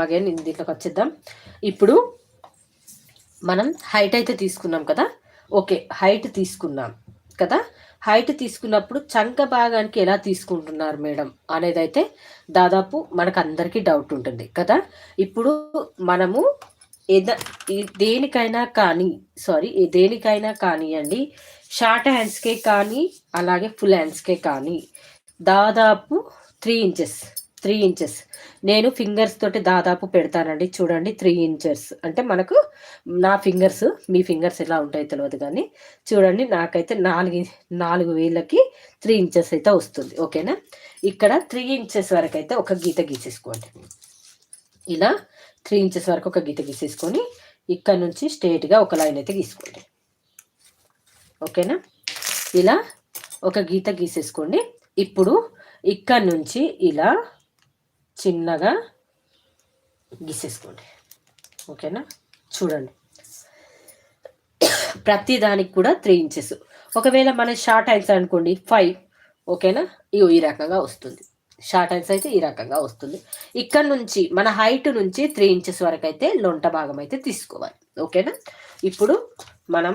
Again దీంట్లోకి వచ్చేద్దాం. ఇప్పుడు మనం హైట్ అయితే తీసుకున్నాం కదా, ఓకే హైట్ తీసుకున్నాం కదా. హైట్ తీసుకున్నప్పుడు చంక భాగానికి ఎలా తీసుకుంటున్నారు మేడం అనేది అయితే దాదాపు మనకు అందరికీ డౌట్ ఉంటుంది కదా. ఇప్పుడు మనము దేనికైనా కానివ్వండి, షార్ట్ హ్యాండ్స్కే కానీ అలాగే ఫుల్ హ్యాండ్స్కే కానీ దాదాపు 3 ఇంచెస్ నేను ఫింగర్స్ తోటి దాదాపు పెడతానండి. చూడండి 3 ఇంచెస్ అంటే మనకు నా ఫింగర్స్, మీ ఫింగర్స్ ఎలా ఉంటాయో తెలియదు కానీ చూడండి నాకైతే 4 వేళ్ళకి 3 ఇంచెస్ అయితే వస్తుంది. ఓకేనా. ఇక్కడ 3 ఇంచెస్ వరకు అయితే ఒక గీత గీసేసుకోండి. ఇలా 3 ఇంచెస్ వరకు ఒక గీత గీసేసుకొని ఇక్కడ నుంచి స్ట్రేట్గా ఒక లైన్ అయితే గీసుకోండి. ఓకేనా. ఇలా ఒక గీత గీసేసుకోండి. ఇప్పుడు ఇక్కడ నుంచి ఇలా చిన్నగా గీసేసుకోండి. ఓకేనా. చూడండి ప్రతి దానికి కూడా 3 ఇంచెస్. ఒకవేళ మన షార్ట్ హ్యాండ్స్ అనుకోండి 5. ఓకేనా. ఈ రకంగా వస్తుంది. షార్ట్ హ్యాండ్స్ అయితే ఈ రకంగా వస్తుంది. ఇక్కడ నుంచి మన హైట్ నుంచి 3 ఇంచెస్ వరకు అయితే లొంట భాగం అయితే తీసుకోవాలి. ఓకేనా. ఇప్పుడు మనం